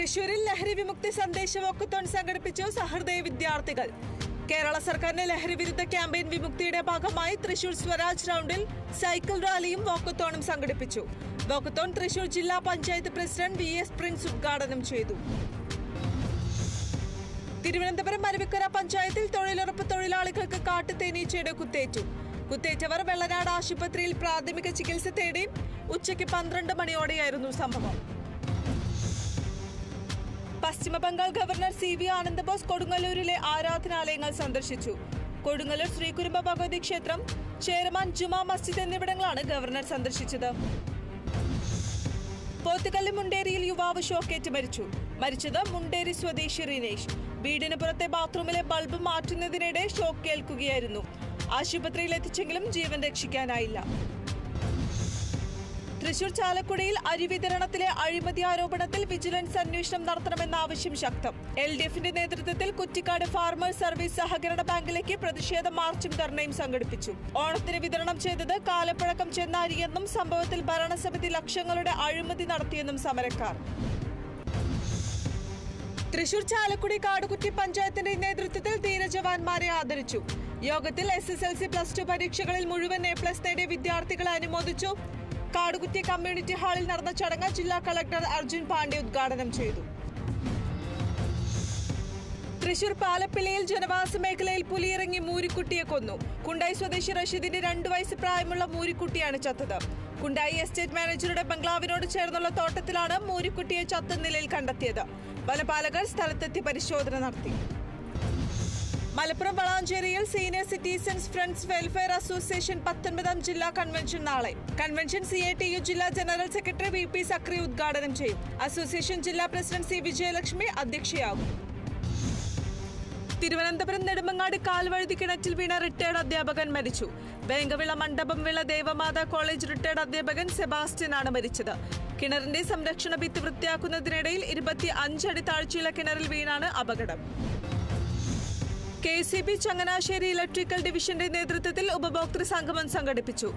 തൃശൂരിൽ ലഹരി വിമുക്തി സന്ദേശ വാക്കത്തോൺ സംഘടിപ്പിച്ചു സഹൃദയ വിദ്യാർത്ഥികൾ. കേരള സർക്കാരിന്റെ ലഹരി വിരുദ്ധ ക്യാമ്പയിൻ വിമുക്തിയുടെ ഭാഗമായി തൃശൂർ സ്വരാജ് റൗണ്ടിൽ സൈക്കിൾ റാലിയും വാക്കത്തോണും സംഘടിപ്പിച്ചു. വാക്കത്തോൺ തൃശൂർ ജില്ലാ പഞ്ചായത്ത് പ്രസിഡന്റ് VS പ്രിൻസ് ഉദ്ഘാടനം ചെയ്തു. തിരുവനന്തപുരം അരുവിക്കര പഞ്ചായത്തിൽ തൊഴിലുറപ്പ് തൊഴിലാളികൾക്ക് കാട്ടുതേനീച്ചയുടെ കുത്തേറ്റവർ വെള്ളനാട് ആശുപത്രിയിൽ പ്രാഥമിക ചികിത്സ തേടി. ഉച്ചയ്ക്ക് 12 മണിയോടെയായിരുന്നു സംഭവം. പശ്ചിമബംഗാൾ ഗവർണർ CV ആനന്ദബോസ് കൊടുങ്ങല്ലൂരിലെ ആരാധനാലയങ്ങൾ സന്ദർശിച്ചു. കൊടുങ്ങല്ലൂർ ശ്രീകുരുമ്പ ഭഗവതി ക്ഷേത്രം, ചേരമാൻ ജുമാ മസ്ജിദ് എന്നിവിടങ്ങളാണ് ഗവർണർ സന്ദർശിച്ചത്. പോത്തുകല്ല് മുണ്ടേരിയിൽ യുവാവ് ഷോക്കേറ്റ് മരിച്ചത് മുണ്ടേരി സ്വദേശി റിനേഷ്. വീടിന് പുറത്തെ ബാത്റൂമിലെ ബൾബ് മാറ്റുന്നതിനിടെ ഷോക്ക് ഏൽക്കുകയായിരുന്നു. ആശുപത്രിയിൽ എത്തിച്ചെങ്കിലും ജീവൻ രക്ഷിക്കാനായില്ല. തൃശൂർ ചാലക്കുടിയിൽ അരി വിതരണത്തിലെ അഴിമതി ആരോപണത്തിൽ വിജിലൻസ് അന്വേഷണം നടത്തണമെന്ന ആവശ്യം ശക്തം. LDFന്റെ നേതൃത്വത്തിൽ കുറ്റിക്കാട് ഫാർമേഴ്സ് സർവീസ് സഹകരണ ബാങ്കിലേക്ക് പ്രതിഷേധ മാർച്ചും ധർണയും സംഘടിപ്പിച്ചു. ഓണത്തിന് വിതരണം ചെയ്തത് കാലപ്പഴക്കം ചെന്ന അരിയെന്നും സംഭവത്തിൽ ഭരണസമിതി ലക്ഷങ്ങളുടെ അഴിമതി നടത്തിയെന്നും സമരക്കാർ. തൃശൂർ ചാലക്കുടി കാടുകുറ്റി പഞ്ചായത്തിന്റെ നേതൃത്വത്തിൽ ധീരജവാന്മാരെ ആദരിച്ചു. യോഗത്തിൽ SSLC+2 പരീക്ഷകളിൽ മുഴുവൻ A+ നേടിയ വിദ്യാർത്ഥികളെ അനുമോദിച്ചു. കാടുകുറ്റി കമ്മ്യൂണിറ്റി ഹാളിൽ നടന്ന ചടങ്ങ് ജില്ലാ കളക്ടർ അർജുൻ പാണ്ഡെ ഉദ്ഘാടനം ചെയ്തു. തൃശൂർ പാലപ്പിള്ളിയിൽ ജനവാസ മേഖലയിൽ പുലിയിറങ്ങി മൂരിക്കുട്ടിയെ കൊന്നു. കുണ്ടായി സ്വദേശി റഷീദിന്റെ 2 വയസ്സ് പ്രായമുള്ള മൂരിക്കുട്ടിയാണ് ചത്തത്. കുണ്ടായി എസ്റ്റേറ്റ് മാനേജറുടെ ബംഗ്ലാവിനോട് ചേർന്നുള്ള തോട്ടത്തിലാണ് മൂരിക്കുട്ടിയെ ചത്ത നിലയിൽ കണ്ടെത്തിയത്. വനപാലകർ സ്ഥലത്തെത്തി പരിശോധന നടത്തി. മലപ്പുറം വളാഞ്ചേരിയിൽ senior citizens friends welfare association 19ാം ജില്ലാ കൺവെൻഷൻ നാളെ. കൺവെൻഷൻ CATU ജില്ലാ ജനറൽ സെക്രട്ടറി VP സക്രി ഉദ്ഘാടനം ചെയ്യും. അസോസിയേഷൻ ജില്ലാ പ്രസിഡന്റ് C വിജയലക്ഷ്മി അധ്യക്ഷയാകും. തിരുവനന്തപുരം നെടുമങ്ങാട് കാൽവഴുതി കിണറ്റിൽ വീണ റിട്ടയർഡ് അധ്യാപകൻ മരിച്ചു. വേങ്കവിള മണ്ഡപംവിള ദേവമാതാ കോളേജ് റിട്ടയർഡ് അധ്യാപകൻ സെബാസ്റ്റ്യൻ ആണ് മരിച്ചത്. കിണറിന്റെ സംരക്ഷണ ഭിത്തി വൃത്തിയാക്കുന്നതിനിടയിൽ 25 അടി താഴ്ചയുള്ള കിണറിൽ വീണാണ് അപകടം. KCB ചങ്ങനാശ്ശേരി ഇലക്ട്രിക്കൽ ഡിവിഷന്റെ നേതൃത്വത്തിൽ ഉപഭോക്തൃ സംഗമം സംഘടിപ്പിച്ചു.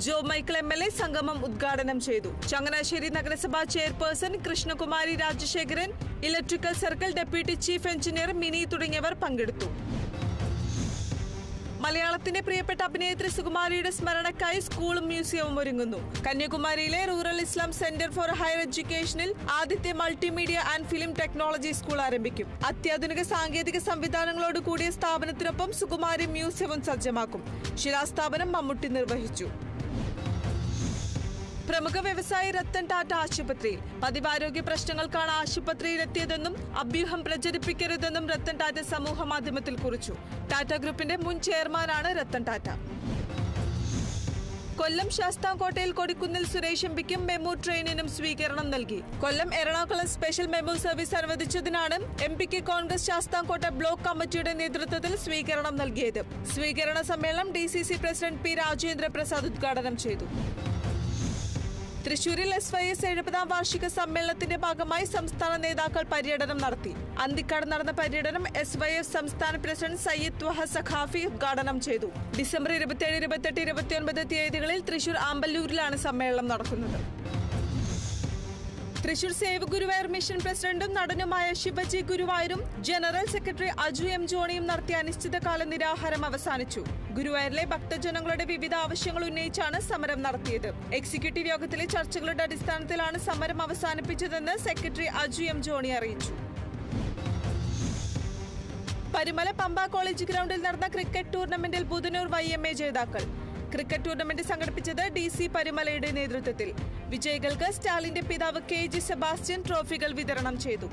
ജോ മൈക്കിൾ MLA സംഗമം ഉദ്ഘാടനം ചെയ്തു. ചങ്ങനാശ്ശേരി നഗരസഭാ chairperson Krishnakumari Rajasekharan, electrical circle deputy chief engineer mini തുടങ്ങിയവർ പങ്കെടുത്തു. മലയാളത്തിന്റെ പ്രിയപ്പെട്ട അഭിനേത്രി സുകുമാരിയുടെ സ്മരണക്കായി സ്കൂളും മ്യൂസിയവും ഒരുങ്ങുന്നു. കന്യാകുമാരിയിലെ rural Islam centre for higher എഡ്യൂക്കേഷനിൽ ആദ്യത്തെ multimedia and film technology school ആരംഭിക്കും. അത്യാധുനിക സാങ്കേതിക സംവിധാനങ്ങളോട് കൂടിയ സ്ഥാപനത്തിനൊപ്പം സുകുമാരി മ്യൂസിയവും സജ്ജമാക്കും. ശിലാസ്ഥാപനം മമ്മൂട്ടി നിർവഹിച്ചു. പ്രമുഖ വ്യവസായി രത്തൻ ടാറ്റ ആശുപത്രിയിൽ. പതിവാരോഗ്യ പ്രശ്നങ്ങൾക്കാണ് ആശുപത്രിയിലെത്തിയതെന്നും അഭ്യൂഹം പ്രചരിപ്പിക്കരുതെന്നും രത്തൻ ടാറ്റ സമൂഹ മാധ്യമത്തിൽ കുറിച്ചു. ടാറ്റ ഗ്രൂപ്പിന്റെ മുൻ ചെയർമാനാണ് രത്തൻ ടാറ്റ. കൊല്ലം ശാസ്താംകോട്ടയിൽ കൊടിക്കുന്നിൽ സുരേഷ് MPക്കും മെമു ട്രെയിനിനും സ്വീകരണം നൽകി. Kollam Ernakulam special MEMU service അനുവദിച്ചതിനാണ് MPക്ക് കോൺഗ്രസ് ശാസ്താംകോട്ട ബ്ലോക്ക് കമ്മിറ്റിയുടെ നേതൃത്വത്തിൽ സ്വീകരണം നൽകിയത്. സ്വീകരണ സമ്മേളനം DCC president P Rajendra Prasad ഉദ്ഘാടനം ചെയ്തു. തൃശൂരിൽ SYS 70ാം വാർഷിക സമ്മേളനത്തിന്റെ ഭാഗമായി സംസ്ഥാന നേതാക്കൾ പര്യടനം നടത്തി. അന്തിക്കാട് നടന്ന പര്യടനം SYS സംസ്ഥാന പ്രസിഡന്റ് സയ്യിദ് ത്വഹ സഖാഫി ഉദ്ഘാടനം ചെയ്തു. ഡിസംബർ 27, 28, 29 തീയതികളിൽ തൃശൂർ ആമ്പല്ലൂരിലാണ് സമ്മേളനം നടക്കുന്നത്. തൃശൂർ സേവ് ഗുരുവായൂർ മിഷൻ പ്രസിഡന്റും നടനുമായ ശിവജി ഗുരുവായൂരും ജനറൽ സെക്രട്ടറി അജു M ജോണിയും നടത്തിയ അനിശ്ചിതകാല നിരാഹാരം അവസാനിച്ചു. ഗുരുവായൂരിലെ ഭക്തജനങ്ങളുടെ വിവിധ ആവശ്യങ്ങൾ ഉന്നയിച്ചാണ് സമരം നടത്തിയത്. എക്സിക്യൂട്ടീവ് യോഗത്തിലെ ചർച്ചകളുടെ അടിസ്ഥാനത്തിലാണ് സമരം അവസാനിപ്പിച്ചതെന്ന് സെക്രട്ടറി അജു M ജോണി അറിയിച്ചു. പരുമല പമ്പ കോളേജ് ഗ്രൗണ്ടിൽ നടന്ന ക്രിക്കറ്റ് ടൂർണമെന്റിൽ ബുധനൂർ YMA ജേതാക്കൾ. ക്രിക്കറ്റ് ടൂർണമെന്റ് സംഘടിപ്പിച്ചത് DC പരുമലയുടെ നേതൃത്വത്തിൽ. വിജയികൾക്ക് സ്റ്റാലിന്റെ പിതാവ് KG സെബാസ്റ്റ്യൻ ട്രോഫികൾ വിതരണം ചെയ്തു.